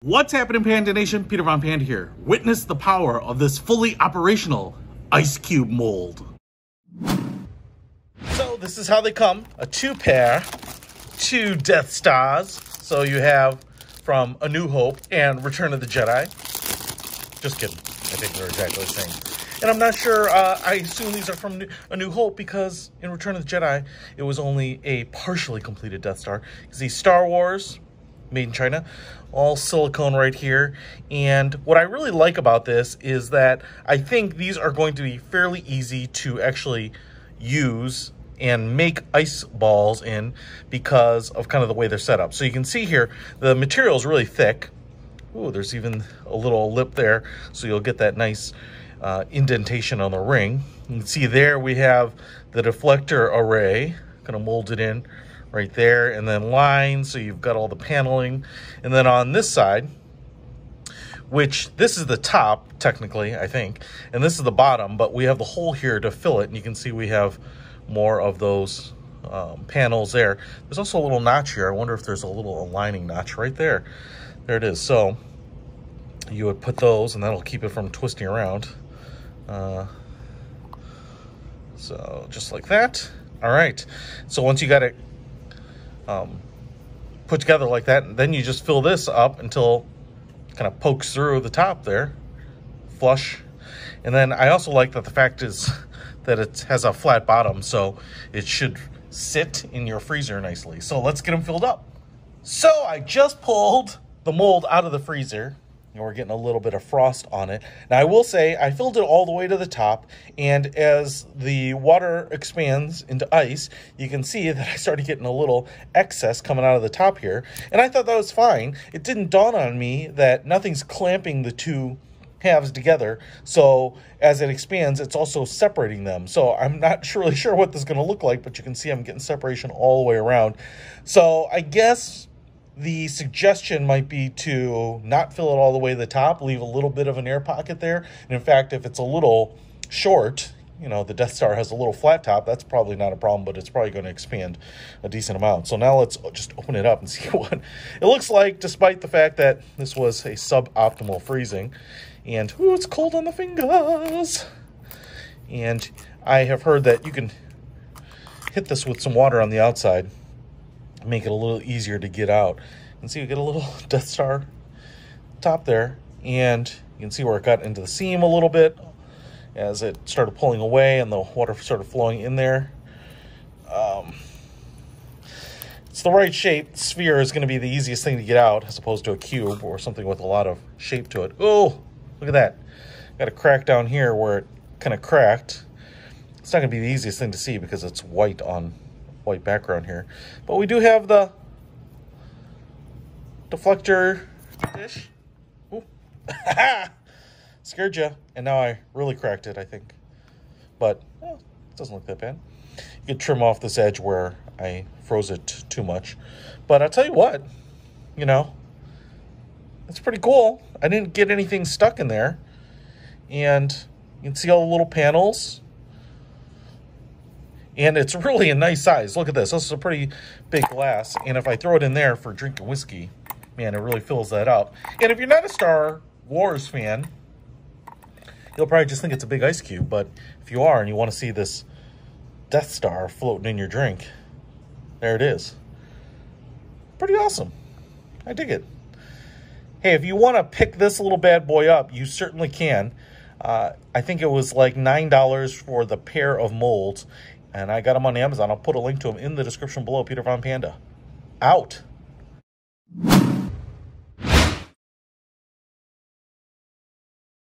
What's happening, Panda Nation? Peter Von Panda here. Witness the power of this fully operational ice cube mold. So this is how they come. A two-pair, 2 Death Stars. So you have from A New Hope and Return of the Jedi. Just kidding. I think they're exactly the same. And I'm not sure, I assume these are from A New Hope because in Return of the Jedi, it was only a partially completed Death Star. Because these Star Wars, made in China, all silicone right here. And what I really like about this is that I think these are going to be fairly easy to actually use and make ice balls in because of kind of the way they're set up. So you can see here, the material is really thick. Ooh, there's even a little lip there, so you'll get that nice indentation on the ring. You can see there we have the deflector array, kind of molded in right there, and then lines, so you've got all the paneling. And then on this side, which this is the top, technically, I think, and this is the bottom, but we have the hole here to fill it, and you can see we have more of those panels there. There's also a little notch here. I wonder if there's a little aligning notch right there. There it is. So you would put those, and that'll keep it from twisting around. So just like that. All right. So once you got it put together like that, then you just fill this up until it kind of pokes through the top there, flush. And then I also like that the fact is that it has a flat bottom, so it should sit in your freezer nicely. So let's get them filled up. So I just pulled the mold out of the freezer, and we're getting a little bit of frost on it. Now I will say I filled it all the way to the top, and as the water expands into ice, you can see that I started getting a little excess coming out of the top here, and I thought that was fine. It didn't dawn on me that nothing's clamping the two halves together, so as it expands, it's also separating them. So I'm not really sure what this is going to look like, but you can see I'm getting separation all the way around. So I guess the suggestion might be to not fill it all the way to the top, leave a little bit of an air pocket there. And in fact, if it's a little short, you know, the Death Star has a little flat top, that's probably not a problem, but it's probably going to expand a decent amount. So now let's just open it up and see what it looks like, despite the fact that this was a suboptimal freezing. And, ooh, it's cold on the fingers. And I have heard that you can hit this with some water on the outside, make it a little easier to get out. And see, you get a little Death Star top there, and you can see where it got into the seam a little bit as it started pulling away and the water started flowing in there. It's the right shape. Sphere is going to be the easiest thing to get out as opposed to a cube or something with a lot of shape to it. Oh, look at that. Got a crack down here where it kind of cracked. It's not going to be the easiest thing to see because it's white on white background here, but we do have the deflector dish. Ooh. Scared you, and now I really cracked it, I think, but it doesn't look that bad. You could trim off this edge where I froze it too much, but I'll tell you what, you know, it's pretty cool. I didn't get anything stuck in there, and you can see all the little panels. And it's really a nice size. Look at this. This is a pretty big glass. And if I throw it in there for drinking whiskey, man, it really fills that up. And if you're not a Star Wars fan, you'll probably just think it's a big ice cube. But if you are and you want to see this Death Star floating in your drink, there it is. Pretty awesome. I dig it. Hey, if you want to pick this little bad boy up, you certainly can. I think it was like $9 for the pair of molds. And I got them on Amazon. I'll put a link to them in the description below. Peter Von Panda. Out.